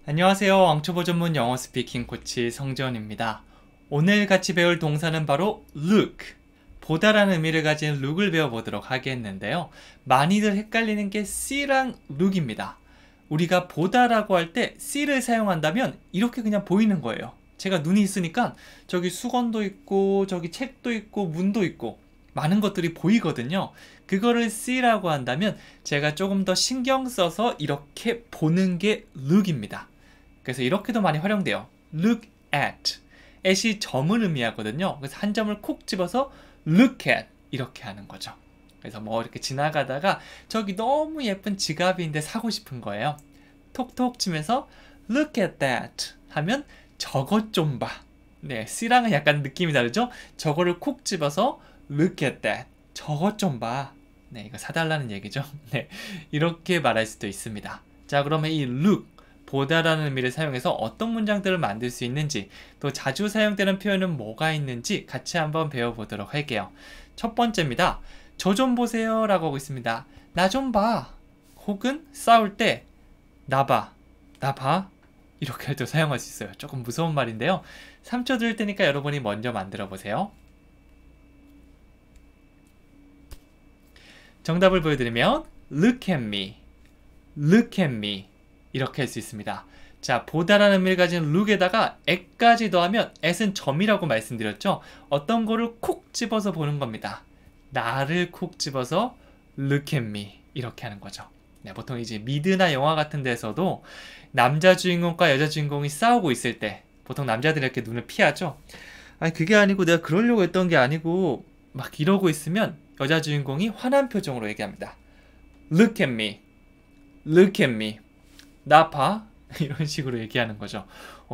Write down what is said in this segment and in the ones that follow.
안녕하세요. 왕초보 전문 영어 스피킹 코치 성재원입니다. 오늘 같이 배울 동사는 바로 look, 보다라는 의미를 가진 look을 배워보도록 하겠는데요. 많이들 헷갈리는 게 see랑 look입니다. 우리가 보다라고 할 때 see를 사용한다면 이렇게 그냥 보이는 거예요. 제가 눈이 있으니까 저기 수건도 있고 저기 책도 있고 문도 있고 많은 것들이 보이거든요. 그거를 see라고 한다면 제가 조금 더 신경 써서 이렇게 보는 게 look입니다. 그래서 이렇게도 많이 활용돼요. look at. at이 점을 의미하거든요. 그래서 한 점을 콕 집어서 look at 이렇게 하는 거죠. 그래서 뭐 이렇게 지나가다가 저기 너무 예쁜 지갑인데 사고 싶은 거예요. 톡톡 치면서 look at that 하면 저것 좀 봐. 네, C랑은 약간 느낌이 다르죠? 저거를 콕 집어서 look at that. 저것 좀 봐. 네, 이거 사달라는 얘기죠. 네, 이렇게 말할 수도 있습니다. 자, 그러면 이 look, 보다라는 의미를 사용해서 어떤 문장들을 만들 수 있는지, 또 자주 사용되는 표현은 뭐가 있는지 같이 한번 배워보도록 할게요. 첫 번째입니다. 저 좀 보세요 라고 하고 있습니다. 나 좀 봐. 혹은 싸울 때 나 봐. 나 봐. 이렇게 할 때 사용할 수 있어요. 조금 무서운 말인데요. 3초 드릴 테니까 여러분이 먼저 만들어 보세요. 정답을 보여드리면 look at me, look at me 이렇게 할 수 있습니다. 자, 보다라는 의미를 가진 look에다가 at까지 더하면 at은 점이라고 말씀드렸죠. 어떤 거를 콕 집어서 보는 겁니다. 나를 콕 집어서 look at me 이렇게 하는 거죠. 네, 보통 이제 미드나 영화 같은 데서도 남자 주인공과 여자 주인공이 싸우고 있을 때 보통 남자들이 이렇게 눈을 피하죠. 아니 그게 아니고 내가 그러려고 했던 게 아니고 막 이러고 있으면 여자 주인공이 화난 표정으로 얘기합니다. Look at me, look at me. 나 봐. 이런 식으로 얘기하는 거죠.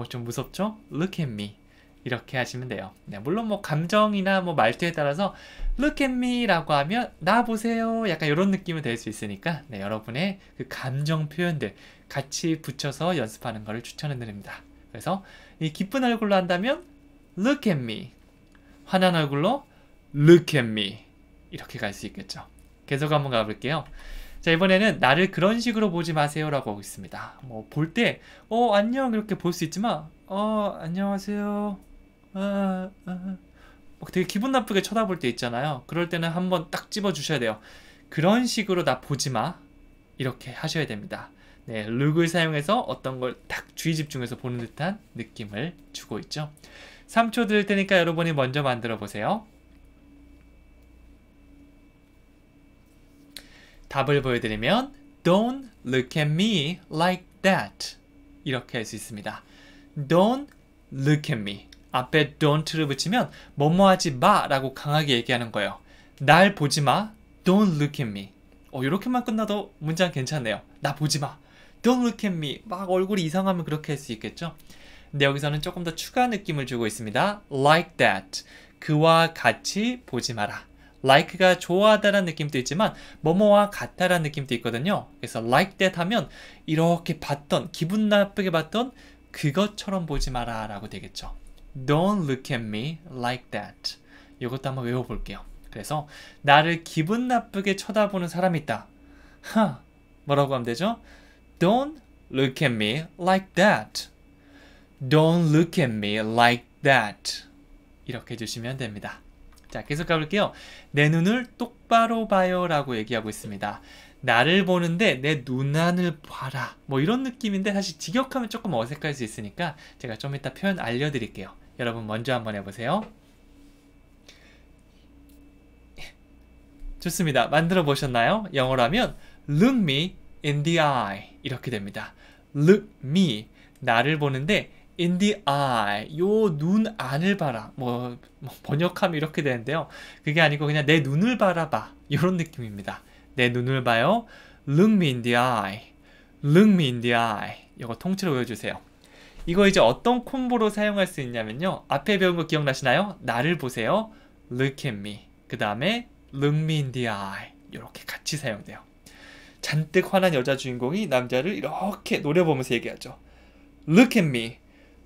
좀 무섭죠? Look at me. 이렇게 하시면 돼요. 네, 물론 뭐 감정이나 뭐 말투에 따라서 Look at me 라고 하면 나 보세요. 약간 이런 느낌이 될 수 있으니까 네, 여러분의 그 감정 표현들 같이 붙여서 연습하는 것을 추천해 드립니다. 그래서 이 기쁜 얼굴로 한다면 Look at me. 화난 얼굴로 Look at me. 이렇게 갈 수 있겠죠. 계속 한번 가볼게요. 자, 이번에는 나를 그런 식으로 보지 마세요 라고 하고 있습니다. 뭐 볼 때 안녕 이렇게 볼 수 있지만 안녕하세요 막 되게 기분 나쁘게 쳐다볼 때 있잖아요. 그럴 때는 한번 딱 집어 주셔야 돼요. 그런 식으로 나 보지 마 이렇게 하셔야 됩니다. 네, look을 사용해서 어떤 걸 딱 주의 집중해서 보는 듯한 느낌을 주고 있죠. 3초 드릴 테니까 여러분이 먼저 만들어 보세요. 답을 보여드리면 Don't look at me like that 이렇게 할 수 있습니다. Don't look at me 앞에 don't를 붙이면 뭐뭐 하지 마 라고 강하게 얘기하는 거예요. 날 보지 마. Don't look at me. 이렇게만 끝나도 문장 괜찮네요. 나 보지 마. Don't look at me. 막 얼굴이 이상하면 그렇게 할 수 있겠죠. 근데 여기서는 조금 더 추가 느낌을 주고 있습니다. Like that. 그와 같이 보지 마라. like가 좋아하다라는 느낌도 있지만 뭐뭐와 같다라는 느낌도 있거든요. 그래서 like that 하면 이렇게 봤던, 기분 나쁘게 봤던 그것처럼 보지 마라 라고 되겠죠. Don't look at me like that. 이것도 한번 외워볼게요. 그래서 나를 기분 나쁘게 쳐다보는 사람이 있다. 뭐라고 하면 되죠? Don't look at me like that. Don't look at me like that. 이렇게 해주시면 됩니다. 자, 계속 가볼게요. 내 눈을 똑바로 봐요 라고 얘기하고 있습니다. 나를 보는데 내 눈안을 봐라. 뭐 이런 느낌인데 사실 직역하면 조금 어색할 수 있으니까 제가 좀 이따 표현 알려드릴게요. 여러분 먼저 한번 해보세요. 좋습니다. 만들어 보셨나요? 영어로 하면 Look me in the eye 이렇게 됩니다. Look me 나를 보는데 in the eye 요 눈 안을 봐라. 뭐 번역하면 이렇게 되는데요. 그게 아니고 그냥 내 눈을 바라봐 이런 느낌입니다. 내 눈을 봐요. Look me in the eye. Look me in the eye. 이거 통째로 외워주세요. 이거 이제 어떤 콤보로 사용할 수 있냐면요. 앞에 배운 거 기억나시나요? 나를 보세요. Look at me. 그 다음에 Look me in the eye. 이렇게 같이 사용돼요. 잔뜩 화난 여자 주인공이 남자를 이렇게 노려보면서 얘기하죠. Look at me.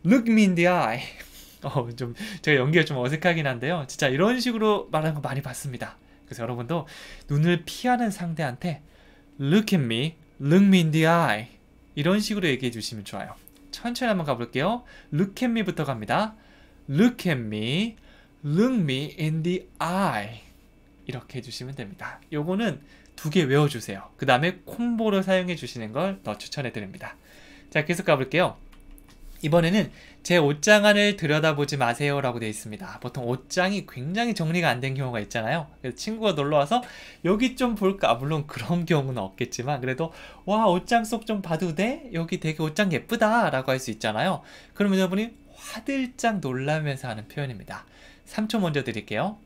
Look me in the eye. 좀 제가 연기가 좀 어색하긴 한데요. 진짜 이런 식으로 말하는 거 많이 봤습니다. 그래서 여러분도 눈을 피하는 상대한테 Look at me, look me in the eye. 이런 식으로 얘기해 주시면 좋아요. 천천히 한번 가볼게요. look at me부터 갑니다. look at me, look me in the eye. 이렇게 해주시면 됩니다. 요거는 2개 외워주세요. 그 다음에 콤보로 사용해 주시는 걸 더 추천해 드립니다. 자, 계속 가볼게요. 이번에는 제 옷장 안을 들여다보지 마세요 라고 되어 있습니다. 보통 옷장이 굉장히 정리가 안 된 경우가 있잖아요. 그래서 친구가 놀러와서 여기 좀 볼까? 물론 그런 경우는 없겠지만 그래도 와, 옷장 속 좀 봐도 돼? 여기 되게 옷장 예쁘다 라고 할 수 있잖아요. 그러면 여러분이 화들짝 놀라면서 하는 표현입니다. 3초 먼저 드릴게요.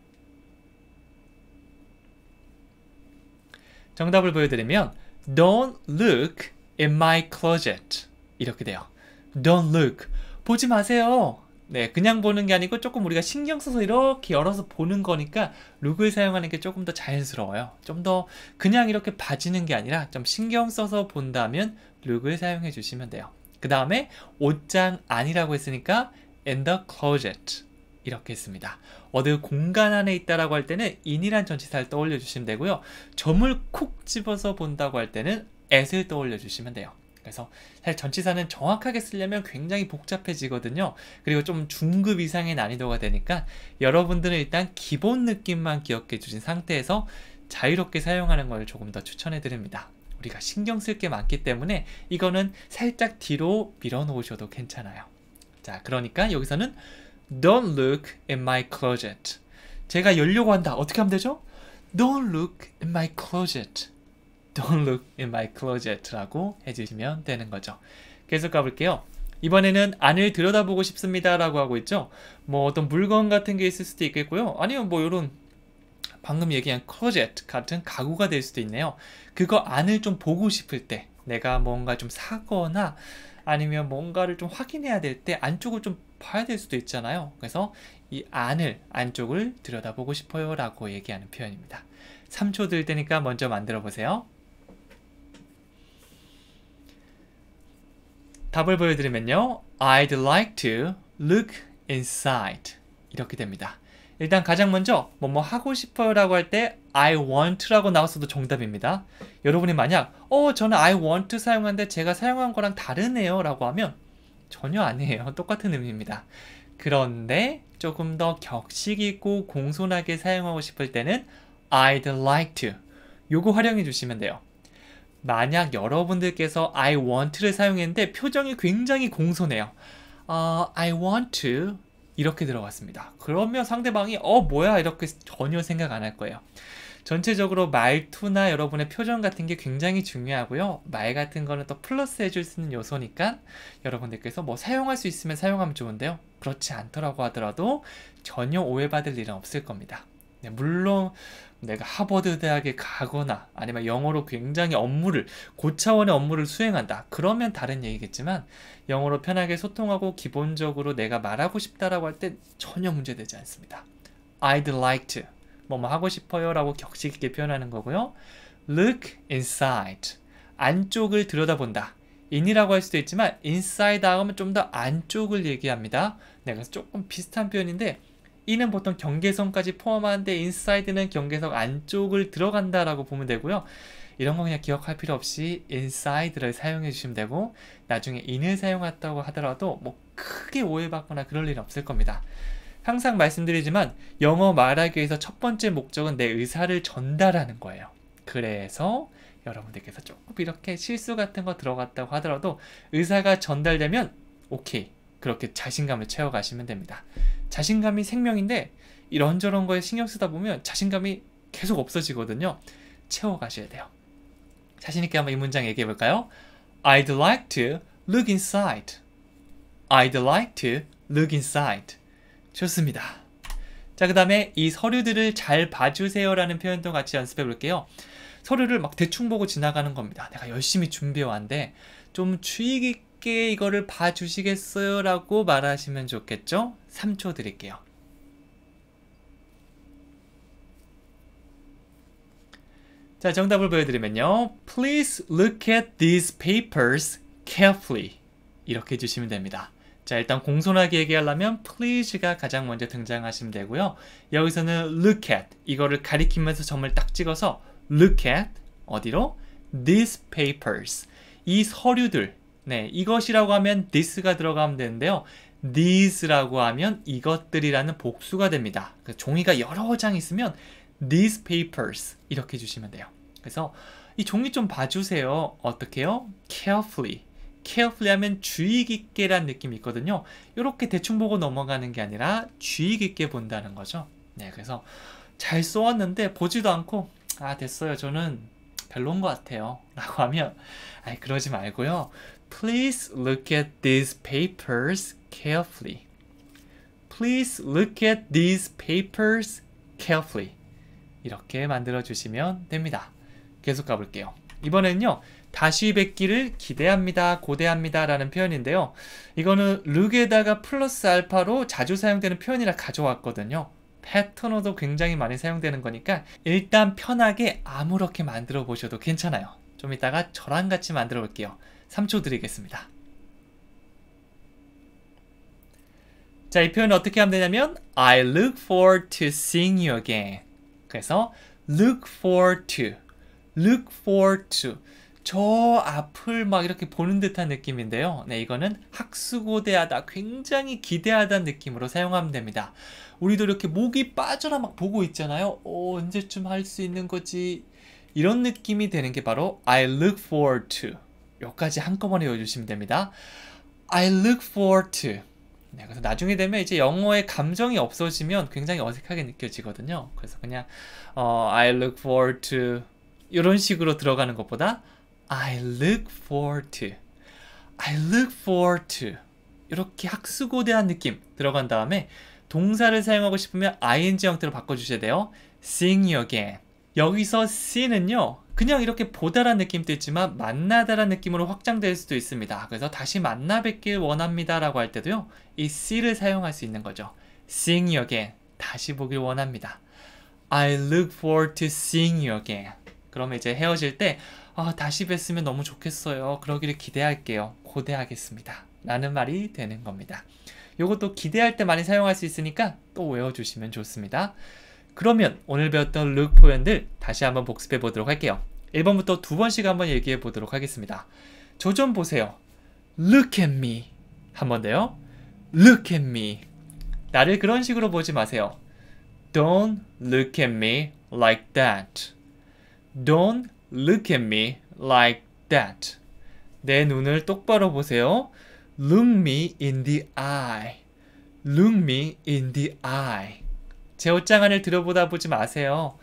정답을 보여드리면 Don't look in my closet. 이렇게 돼요. Don't look. 보지 마세요. 네, 그냥 보는 게 아니고 조금 우리가 신경 써서 이렇게 열어서 보는 거니까 look을 사용하는 게 조금 더 자연스러워요. 좀 더 그냥 이렇게 봐지는 게 아니라 좀 신경 써서 본다면 look을 사용해 주시면 돼요. 그 다음에 옷장 안이라고 했으니까 in the closet. 이렇게 했습니다. 어느 공간 안에 있다라고 할 때는 in이란 전치사를 떠올려 주시면 되고요. 점을 콕 집어서 본다고 할 때는 at을 떠올려 주시면 돼요. 그래서 사실 전치사는 정확하게 쓰려면 굉장히 복잡해지거든요. 그리고 좀 중급 이상의 난이도가 되니까 여러분들은 일단 기본 느낌만 기억해 주신 상태에서 자유롭게 사용하는 걸 조금 더 추천해 드립니다. 우리가 신경 쓸 게 많기 때문에 이거는 살짝 뒤로 밀어 놓으셔도 괜찮아요. 자, 그러니까 여기서는 Don't look in my closet. 제가 열려고 한다. 어떻게 하면 되죠? Don't look in my closet. Don't look in my closet 라고 해주시면 되는 거죠. 계속 가볼게요. 이번에는 안을 들여다보고 싶습니다 라고 하고 있죠. 뭐 어떤 물건 같은 게 있을 수도 있겠고요. 아니면 뭐 이런 방금 얘기한 closet 같은 가구가 될 수도 있네요. 그거 안을 좀 보고 싶을 때, 내가 뭔가 좀 사거나 아니면 뭔가를 좀 확인해야 될 때 안쪽을 좀 봐야 될 수도 있잖아요. 그래서 이 안쪽을 들여다보고 싶어요 라고 얘기하는 표현입니다. 3초 들 테니까 먼저 만들어 보세요. 답을 보여드리면요, I'd like to look inside. 이렇게 됩니다. 일단 가장 먼저 뭐뭐 하고 싶어요 라고 할 때 I want 라고 나왔어도 정답입니다. 여러분이 만약 저는 I want 사용하는데 제가 사용한 거랑 다르네요 라고 하면 전혀 아니에요. 똑같은 의미입니다. 그런데 조금 더 격식 있고 공손하게 사용하고 싶을 때는 I'd like to. 요거 활용해 주시면 돼요. 만약 여러분들께서 I want를 사용했는데 표정이 굉장히 공손해요. I want to 이렇게 들어갔습니다. 그러면 상대방이 뭐야 이렇게 전혀 생각 안 할 거예요. 전체적으로 말투나 여러분의 표정 같은 게 굉장히 중요하고요. 말 같은 거는 또 플러스 해줄 수 있는 요소니까 여러분들께서 뭐 사용할 수 있으면 사용하면 좋은데요. 그렇지 않더라고 하더라도 전혀 오해받을 일은 없을 겁니다. 네, 물론 내가 하버드 대학에 가거나 아니면 영어로 굉장히 고차원의 업무를 수행한다. 그러면 다른 얘기겠지만 영어로 편하게 소통하고 기본적으로 내가 말하고 싶다라고 할 때 전혀 문제되지 않습니다. I'd like to. 뭐뭐 하고 싶어요 라고 격식 있게 표현하는 거고요. Look inside. 안쪽을 들여다본다. in이라고 할 수도 있지만 inside 하면 좀 더 안쪽을 얘기합니다. 네, 그래서 조금 비슷한 표현인데 in은 보통 경계선까지 포함하는데 inside는 경계선 안쪽을 들어간다라고 보면 되고요. 이런 거 그냥 기억할 필요 없이 inside를 사용해 주시면 되고 나중에 in을 사용했다고 하더라도 뭐 크게 오해받거나 그럴 일은 없을 겁니다. 항상 말씀드리지만 영어 말하기 위해서 첫 번째 목적은 내 의사를 전달하는 거예요. 그래서 여러분들께서 조금 이렇게 실수 같은 거 들어갔다고 하더라도 의사가 전달되면 오케이. 그렇게 자신감을 채워가시면 됩니다. 자신감이 생명인데 이런저런 거에 신경 쓰다 보면 자신감이 계속 없어지거든요. 채워가셔야 돼요. 자신있게 한번 이 문장 얘기해 볼까요? I'd like to look inside. I'd like to look inside. 좋습니다. 자, 그 다음에 이 서류들을 잘 봐주세요 라는 표현도 같이 연습해 볼게요. 서류를 막 대충 보고 지나가는 겁니다. 내가 열심히 준비해 왔는데 좀 주의 깊게 이거를 봐주시겠어요? 라고 말하시면 좋겠죠? 3초 드릴게요. 자, 정답을 보여드리면요. Please look at these papers carefully. 이렇게 해주시면 됩니다. 자, 일단 공손하게 얘기하려면 please가 가장 먼저 등장하시면 되고요. 여기서는 look at 이거를 가리키면서 점을 딱 찍어서 look at 어디로? these papers. 이 서류들. 네, 이것이라고 하면 this가 들어가면 되는데요. these라고 하면 이것들이라는 복수가 됩니다. 종이가 여러 장 있으면 these papers 이렇게 해주시면 돼요. 그래서 이 종이 좀 봐주세요. 어떻게 해요? carefully. carefully 하면 주의 깊게란 느낌이 있거든요. 이렇게 대충 보고 넘어가는 게 아니라 주의 깊게 본다는 거죠. 네, 그래서 잘 써왔는데 보지도 않고 아 됐어요. 저는 별로인 것 같아요. 라고 하면 아이 그러지 말고요. Please look at these papers carefully. Please look at these papers carefully. 이렇게 만들어 주시면 됩니다. 계속 가볼게요. 이번에는요. 다시 뵙기를 기대합니다. 고대합니다. 라는 표현인데요. 이거는 look에다가 플러스 알파로 자주 사용되는 표현이라 가져왔거든요. 패턴어도 굉장히 많이 사용되는 거니까 일단 편하게 아무렇게 만들어 보셔도 괜찮아요. 좀 이따가 저랑 같이 만들어 볼게요. 3초 드리겠습니다. 자, 이 표현은 어떻게 하면 되냐면 I look forward to seeing you again. 그래서 look forward to, look forward to 저 앞을 막 이렇게 보는 듯한 느낌인데요. 네, 이거는 학수고대하다, 굉장히 기대하다는 느낌으로 사용하면 됩니다. 우리도 이렇게 목이 빠져라 막 보고 있잖아요. 언제쯤 할 수 있는 거지? 이런 느낌이 되는 게 바로 I look forward to. 여기까지 한꺼번에 외워주시면 됩니다. I look forward to. 네, 그래서 나중에 되면 이제 영어에 감정이 없어지면 굉장히 어색하게 느껴지거든요. 그래서 그냥 I look forward to 이런 식으로 들어가는 것보다 I look forward to, I look forward to 이렇게 학수고대한 느낌 들어간 다음에 동사를 사용하고 싶으면 ing 형태로 바꿔주셔야 돼요. seeing you again. 여기서 see는요 그냥 이렇게 보다란 느낌도 있지만 만나다란 느낌으로 확장될 수도 있습니다. 그래서 다시 만나 뵙길 원합니다 라고 할 때도요 이 see를 사용할 수 있는 거죠. seeing you again. 다시 보길 원합니다. I look forward to seeing you again. 그러면 이제 헤어질 때 다시 뵀으면 너무 좋겠어요. 그러기를 기대할게요. 고대하겠습니다. 라는 말이 되는 겁니다. 요것도 기대할 때 많이 사용할 수 있으니까 또 외워주시면 좋습니다. 그러면 오늘 배웠던 look 표현들 다시 한번 복습해 보도록 할게요. 1번부터 2번씩 한번 얘기해 보도록 하겠습니다. 저 좀 보세요. Look at me. 한 번 더요. Look at me. 나를 그런 식으로 보지 마세요. Don't look at me like that. Don't look at me like that. 내 눈을 똑바로 보세요. Look me in the eye. Look me in the eye. 제 옷장 안을 들여보다 보지 마세요.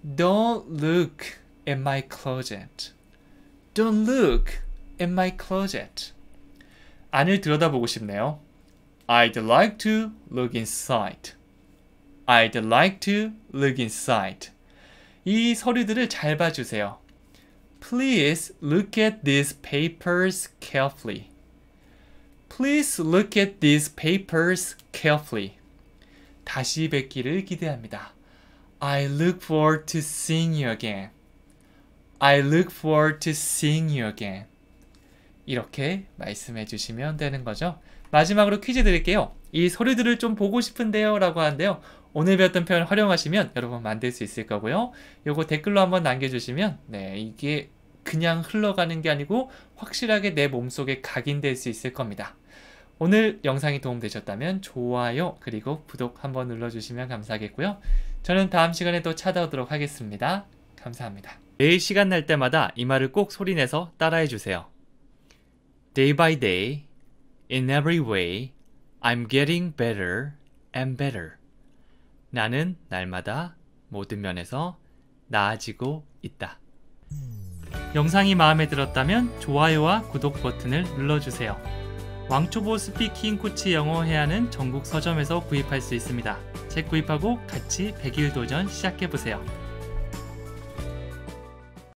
Don't look at my closet. Don't look at my closet. 안을 들여다보고 싶네요. I'd like to look inside. I'd like to look inside. 이 서류들을 잘 봐주세요. Please look at these papers carefully. Please look at these papers carefully. 다시 뵙기를 기대합니다. I look forward to seeing you again. I look forward to seeing you again. 이렇게 말씀해 주시면 되는 거죠. 마지막으로 퀴즈 드릴게요. 이 서류들을 좀 보고 싶은데요 라고 하는데요. 오늘 배웠던 표현 활용하시면 여러분 만들 수 있을 거고요. 요거 댓글로 한번 남겨주시면 이게 그냥 흘러가는 게 아니고 확실하게 내 몸속에 각인될 수 있을 겁니다. 오늘 영상이 도움되셨다면 좋아요 그리고 구독 한번 눌러주시면 감사하겠고요. 저는 다음 시간에 또 찾아오도록 하겠습니다. 감사합니다. 매일 시간 날 때마다 이 말을 꼭 소리내서 따라해주세요. Day by day, in every way, I'm getting better and better. 나는 날마다 모든 면에서 나아지고 있다. 영상이 마음에 들었다면 좋아요와 구독 버튼을 눌러주세요. 왕초보 스피킹 코치 영어 회화는 전국 서점에서 구입할 수 있습니다. 책 구입하고 같이 100일 도전 시작해보세요.